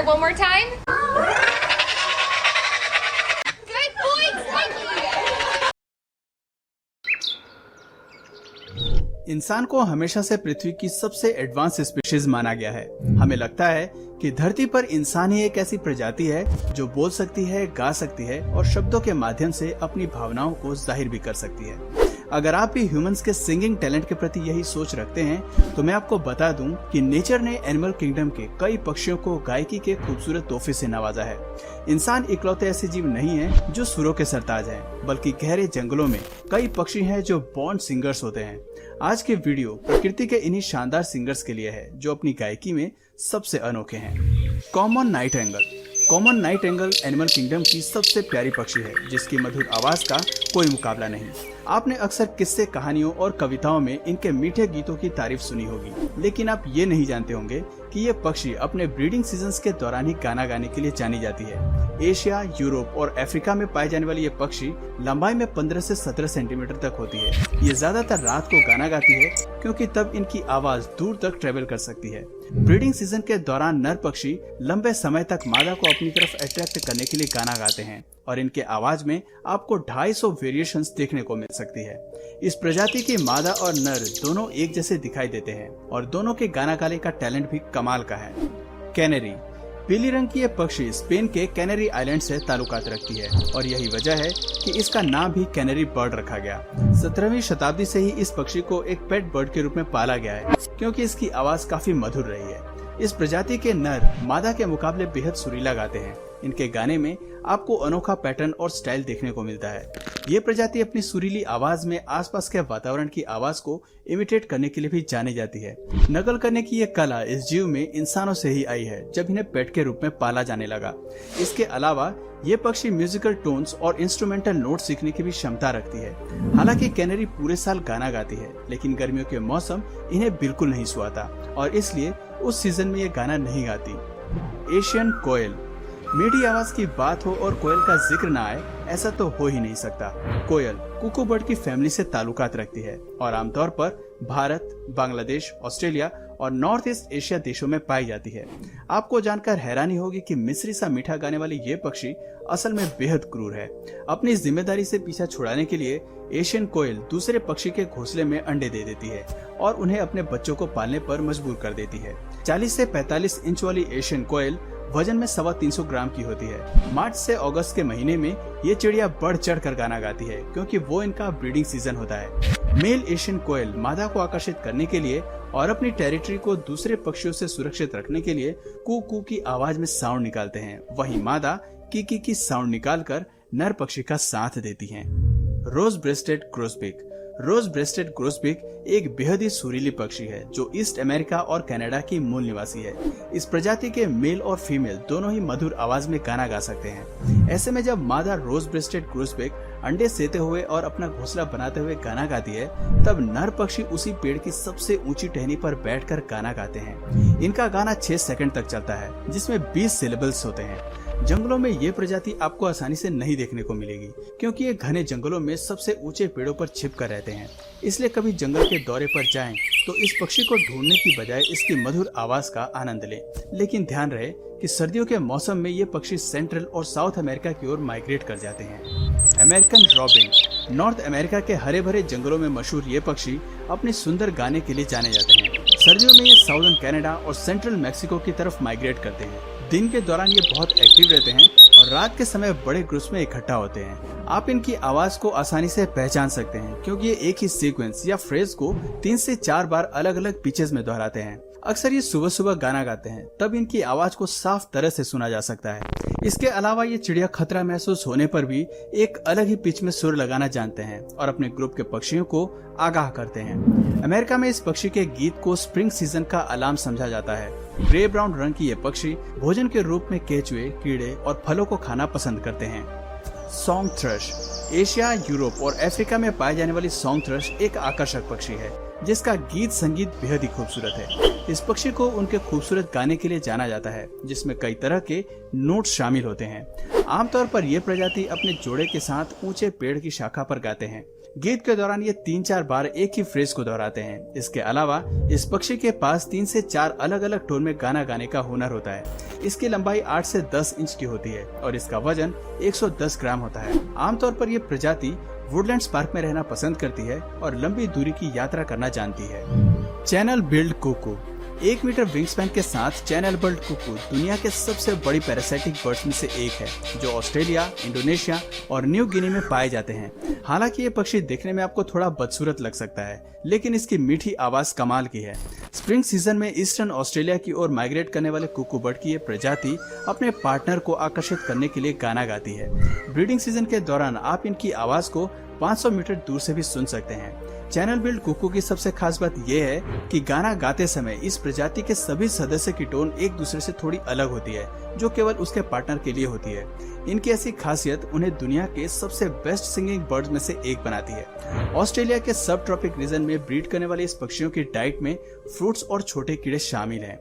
that one more time. Good boy, Slinky. इंसान को हमेशा से पृथ्वी की सबसे एडवांस स्पीशीज माना गया है। हमें लगता है कि धरती पर इंसान ही एक ऐसी प्रजाति है जो बोल सकती है, गा सकती है और शब्दों के माध्यम से अपनी भावनाओं को जाहिर भी कर सकती है। अगर आप भी ह्यूमंस के सिंगिंग टैलेंट के प्रति यही सोच रखते हैं तो मैं आपको बता दूं कि नेचर ने एनिमल किंगडम के कई पक्षियों को गायकी के खूबसूरत तोहफे से नवाजा है। इंसान इकलौते ऐसे जीव नहीं है जो सुरों के सरताज हैं, बल्कि गहरे जंगलों में कई पक्षी हैं जो बॉर्न सिंगर्स होते हैं। आज के वीडियो प्रकृति के इन्हीं शानदार सिंगर्स के लिए है जो अपनी गायकी में सबसे अनोखे हैं। कॉमन नाइटिंगेल एनिमल किंगडम की सबसे प्यारी पक्षी है जिसकी मधुर आवाज का कोई मुकाबला नहीं। आपने अक्सर किस्से, कहानियों और कविताओं में इनके मीठे गीतों की तारीफ सुनी होगी, लेकिन आप ये नहीं जानते होंगे कि ये पक्षी अपने ब्रीडिंग सीजन्स के दौरान ही गाना गाने के लिए जानी जाती है। एशिया, यूरोप और अफ्रीका में पाए जाने वाली ये पक्षी लंबाई में 15 से 17 सेंटीमीटर तक होती है। ये ज्यादातर रात को गाना गाती है क्योंकि तब इनकी आवाज दूर तक ट्रेवल कर सकती है। ब्रीडिंग सीजन के दौरान नर पक्षी लंबे समय तक मादा को अपनी तरफ अट्रैक्ट करने के लिए गाना गाते हैं और इनके आवाज में आपको 250 वेरिएशंस देखने को मिल सकती है। इस प्रजाति की मादा और नर दोनों एक जैसे दिखाई देते हैं और दोनों के गाना गाने का टैलेंट भी कमाल का है। कैनरी, पीली रंग की ये पक्षी स्पेन के कैनरी आइलैंड से ताल्लुकात रखती है और यही वजह है कि इसका नाम भी कैनरी बर्ड रखा गया। 17वीं शताब्दी से ही इस पक्षी को एक पेट बर्ड के रूप में पाला गया है क्योंकि इसकी आवाज काफी मधुर रही है। इस प्रजाति के नर मादा के मुकाबले बेहद सुरीला गाते हैं। इनके गाने में आपको अनोखा पैटर्न और स्टाइल देखने को मिलता है। ये प्रजाति अपनी सुरीली आवाज में आसपास के वातावरण की आवाज को इमिटेट करने के लिए भी जानी जाती है। नकल करने की ये कला इस जीव में इंसानों से ही आई है जब इन्हें पेट के रूप में पाला जाने लगा। इसके अलावा ये पक्षी म्यूजिकल टोन्स और इंस्ट्रूमेंटल नोट सीखने की भी क्षमता रखती है। हालांकि कैनरी पूरे साल गाना गाती है, लेकिन गर्मियों के मौसम इन्हें बिल्कुल नहीं सुहाता और इसलिए उस सीजन में ये गाना नहीं गाती। एशियन कोयल, मीठी आवाज की बात हो और कोयल का जिक्र ना आए ऐसा तो हो ही नहीं सकता। कोयल कुकू बर्ड की फैमिली से ताल्लुकात रखती है और आमतौर पर भारत, बांग्लादेश, ऑस्ट्रेलिया और नॉर्थ ईस्ट एशिया देशों में पाई जाती है। आपको जानकर हैरानी होगी कि मिस्री सा मीठा गाने वाली ये पक्षी असल में बेहद क्रूर है। अपनी जिम्मेदारी से पीछा छुड़ाने के लिए एशियन कोयल दूसरे पक्षी के घोंसले में अंडे दे देती है और उन्हें अपने बच्चों को पालने पर मजबूर कर देती है। 40 से 45 इंच वाली एशियन कोयल वजन में 325 ग्राम की होती है। मार्च से अगस्त के महीने में ये चिड़िया बढ़ चढ़ कर गाना गाती है क्योंकि वो इनका ब्रीडिंग सीजन होता है। मेल एशियन कोयल मादा को आकर्षित करने के लिए और अपनी टेरिटरी को दूसरे पक्षियों से सुरक्षित रखने के लिए कू कू की आवाज में साउंड निकालते हैं। वहीं मादा की की साउंड निकालकर नर पक्षी का साथ देती हैं। रोज ब्रेस्टेड ग्रोसबीक एक बेहद ही सुरीली पक्षी है जो ईस्ट अमेरिका और कनाडा की मूल निवासी है। इस प्रजाति के मेल और फीमेल दोनों ही मधुर आवाज में गाना गा सकते हैं। ऐसे में जब मादा रोज ब्रेस्टेड ग्रोसबीक अंडे सेते हुए और अपना घोंसला बनाते हुए गाना गाती है, तब नर पक्षी उसी पेड़ की सबसे ऊंची टहनी पर बैठकर गाना गाते हैं। इनका गाना 6 सेकंड तक चलता है जिसमें 20 सिलेबल्स होते हैं। जंगलों में ये प्रजाति आपको आसानी से नहीं देखने को मिलेगी क्योंकि ये घने जंगलों में सबसे ऊंचे पेड़ों पर छिप कर रहते हैं। इसलिए कभी जंगल के दौरे पर जाएं तो इस पक्षी को ढूंढने की बजाय इसकी मधुर आवाज का आनंद लें। लेकिन ध्यान रहे कि सर्दियों के मौसम में ये पक्षी सेंट्रल और साउथ अमेरिका की ओर माइग्रेट कर जाते हैं। अमेरिकन रॉबिन, नॉर्थ अमेरिका के हरे भरे जंगलों में मशहूर ये पक्षी अपने सुंदर गाने के लिए जाने जाते हैं। सर्दियों में ये साउदर्न कनाडा और सेंट्रल मैक्सिको की तरफ माइग्रेट करते हैं। दिन के दौरान ये बहुत एक्टिव रहते हैं और रात के समय बड़े ग्रुप्स में इकट्ठा होते हैं। आप इनकी आवाज को आसानी से पहचान सकते हैं क्योंकि ये एक ही सीक्वेंस या फ्रेज को 3 से 4 बार अलग अलग पिचेस में दोहराते हैं। अक्सर ये सुबह सुबह गाना गाते हैं, तब इनकी आवाज को साफ तरह से सुना जा सकता है। इसके अलावा ये चिड़िया खतरा महसूस होने पर भी एक अलग ही पिच में सुर लगाना जानते हैं और अपने ग्रुप के पक्षियों को आगाह करते हैं। अमेरिका में इस पक्षी के गीत को स्प्रिंग सीजन का अलार्म समझा जाता है। ग्रे ब्राउन रंग की ये पक्षी भोजन के रूप में केचुए, कीड़े और फलों को खाना पसंद करते हैं। सॉन्ग थ्रश, एशिया, यूरोप और अफ्रीका में पाए जाने वाली सॉन्ग थ्रश एक आकर्षक पक्षी है जिसका गीत संगीत बेहद ही खूबसूरत है। इस पक्षी को उनके खूबसूरत गाने के लिए जाना जाता है जिसमें कई तरह के नोट्स शामिल होते हैं। आमतौर पर यह प्रजाति अपने जोड़े के साथ ऊंचे पेड़ की शाखा पर गाते हैं। गीत के दौरान ये 3-4 बार एक ही फ्रेज को दोहराते हैं। इसके अलावा इस पक्षी के पास 3 से 4 अलग अलग टोन में गाना गाने का हुनर होता है। इसकी लंबाई 8 से 10 इंच की होती है और इसका वजन 110 ग्राम होता है। आमतौर पर ये प्रजाति वुडलैंड्स पार्क में रहना पसंद करती है और लंबी दूरी की यात्रा करना जानती है। Channel build cuckoo 1 metre wingspan के साथ चैनल बिल्ड कुकू दुनिया के सबसे बड़ी पैरासाइटिक बर्ड्स में से एक है, जो ऑस्ट्रेलिया, इंडोनेशिया और न्यू गिनी में पाए जाते हैं। हालांकि ये पक्षी देखने में आपको थोड़ा बदसूरत लग सकता है, लेकिन इसकी मीठी आवाज कमाल की है। स्प्रिंग सीजन में ईस्टर्न ऑस्ट्रेलिया की ओर माइग्रेट करने वाले कुकू बर्ड की ये प्रजाति अपने पार्टनर को आकर्षित करने के लिए गाना गाती है। ब्रीडिंग सीजन के दौरान आप इनकी आवाज को 500 मीटर दूर से भी सुन सकते हैं। चैनल बिल्ड कुकू की सबसे खास बात यह है कि गाना गाते समय इस प्रजाति के सभी सदस्य की टोन एक दूसरे से थोड़ी अलग होती है, जो केवल उसके पार्टनर के लिए होती है। इनकी ऐसी खासियत उन्हें दुनिया के सबसे बेस्ट सिंगिंग बर्ड्स में से एक बनाती है। ऑस्ट्रेलिया के सब ट्रॉपिक रीजन में ब्रीड करने वाले इस पक्षियों की डाइट में फ्रूट्स और छोटे कीड़े शामिल हैं।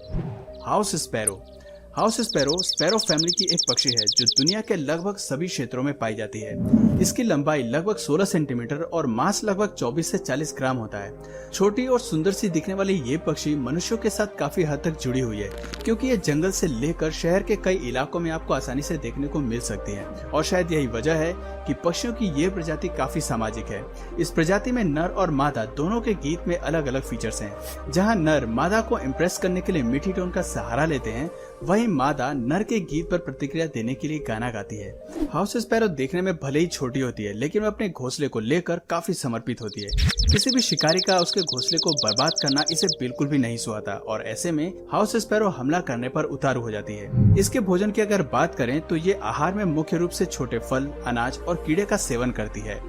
हाउस स्पैरो स्पैरो फैमिली की एक पक्षी है जो दुनिया के लगभग सभी क्षेत्रों में पाई जाती है। इसकी लंबाई लगभग 16 सेंटीमीटर और मांस लगभग 24 से 40 ग्राम होता है। छोटी और सुंदर सी दिखने वाली ये पक्षी मनुष्यों के साथ काफी हद तक जुड़ी हुई है, क्योंकि ये जंगल से लेकर शहर के कई इलाकों में आपको आसानी से देखने को मिल सकती है। और शायद यही वजह है कि पक्षियों की ये प्रजाति काफी सामाजिक है। इस प्रजाति में नर और मादा दोनों के गीत में अलग अलग फीचर्स हैं। जहाँ नर मादा को इम्प्रेस करने के लिए मीठी टोन का सहारा लेते हैं, वहीं मादा नर के गीत पर प्रतिक्रिया देने के लिए गाना गाती है। हाउस स्पैरो देखने में भले ही छोटी होती है, लेकिन वह अपने घोंसले को लेकर काफी समर्पित होती है। किसी भी शिकारी का उसके घोंसले को बर्बाद करना इसे बिल्कुल भी नहीं सुहाता और ऐसे में हाउस स्पैरो हमला करने पर उतारू हो जाती है। इसके भोजन की अगर बात करें तो ये आहार में मुख्य रूप से छोटे फल, अनाज और कीड़े का सेवन करती है।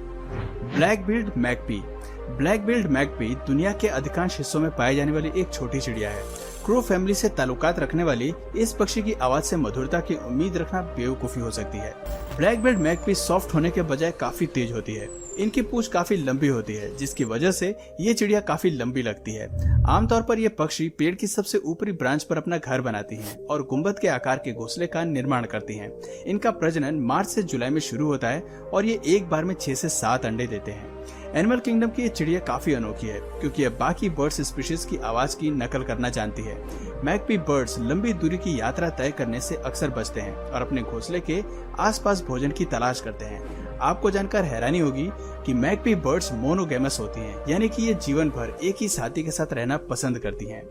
ब्लैक बिल्ड मैकपी दुनिया के अधिकांश हिस्सों में पाई जाने वाली एक छोटी चिड़िया है। क्रो फैमिली से ताल्लुकात रखने वाली इस पक्षी की आवाज से मधुरता की उम्मीद रखना बेवकूफी हो सकती है। ब्लैक बिल्ड मैकपी सॉफ्ट होने के बजाय काफी तेज होती है। इनकी पूंछ काफी लंबी होती है, जिसकी वजह से ये चिड़िया काफी लंबी लगती है। आमतौर पर ये पक्षी पेड़ की सबसे ऊपरी ब्रांच पर अपना घर बनाती हैं और गुंबद के आकार के घोंसले का निर्माण करती हैं। इनका प्रजनन मार्च से जुलाई में शुरू होता है और ये एक बार में 6 से 7 अंडे देते हैं। एनिमल किंगडम की ये चिड़िया काफी अनोखी है, क्योंकि ये बाकी बर्ड्स स्पीशीज की आवाज की नकल करना जानती है। मैकपी बर्ड्स लंबी दूरी की यात्रा तय करने से अक्सर बचते हैं और अपने घोंसले के आसपास भोजन की तलाश करते हैं। आपको जानकर हैरानी होगी कि मैकपी बर्ड्स मोनोगैमस होती हैं, यानी कि ये जीवन भर एक ही साथी के साथ रहना पसंद करती हैं।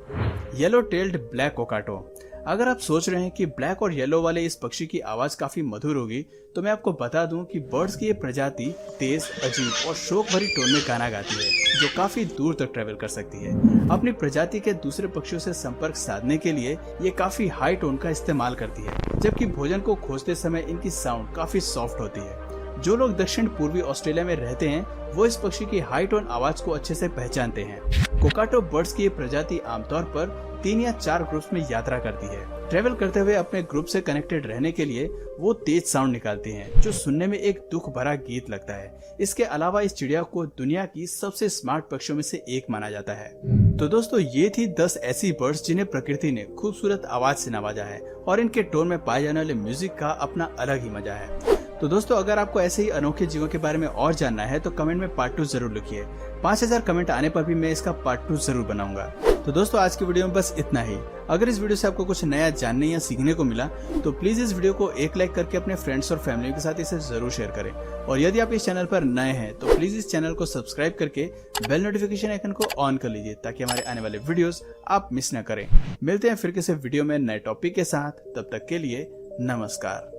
Yellow tailed black cockatoo. अगर आप सोच रहे हैं कि ब्लैक और येलो वाले इस पक्षी की आवाज काफी मधुर होगी, तो मैं आपको बता दूं कि बर्ड्स की ये प्रजाति तेज, अजीब और शोक भरी टोन में गाना गाती है, जो काफी दूर तक ट्रेवल कर सकती है। अपनी प्रजाति के दूसरे पक्षियों से संपर्क साधने के लिए ये काफी हाई टोन का इस्तेमाल करती है, जबकि भोजन को खोजते समय इनकी साउंड काफी सॉफ्ट होती है। जो लोग दक्षिण पूर्वी ऑस्ट्रेलिया में रहते हैं, वो इस पक्षी की हाई टोन आवाज को अच्छे से पहचानते हैं। कोकाटो बर्ड्स की ये प्रजाति आमतौर पर 3 या 4 ग्रुप्स में यात्रा करती है। ट्रेवल करते हुए अपने ग्रुप से कनेक्टेड रहने के लिए वो तेज साउंड निकालती हैं, जो सुनने में एक दुख भरा गीत लगता है। इसके अलावा इस चिड़िया को दुनिया की सबसे स्मार्ट पक्षियों में से एक माना जाता है। तो दोस्तों, ये थी 10 ऐसी बर्ड्स जिन्हें प्रकृति ने खूबसूरत आवाज से नवाजा है और इनके टोन में पाए जाने वाले म्यूजिक का अपना अलग ही मजा है। तो दोस्तों, अगर आपको ऐसे ही अनोखे जीवों के बारे में और जानना है तो कमेंट में पार्ट 2 जरूर लिखिए। 5000 कमेंट आने पर भी मैं इसका पार्ट 2 जरूर बनाऊंगा। तो दोस्तों, आज की वीडियो में बस इतना ही। अगर इस वीडियो से आपको कुछ नया जानने या सीखने को मिला तो प्लीज इस वीडियो को एक लाइक करके अपने फ्रेंड्स और फैमिली के साथ इसे जरूर शेयर करें। और यदि आप इस चैनल पर नए हैं तो प्लीज इस चैनल को सब्सक्राइब करके बेल नोटिफिकेशन आइकन को ऑन कर लीजिए, ताकि हमारे आने वाले वीडियोस आप मिस न करें। मिलते हैं फिर किसी वीडियो में नए टॉपिक के साथ। तब तक के लिए नमस्कार।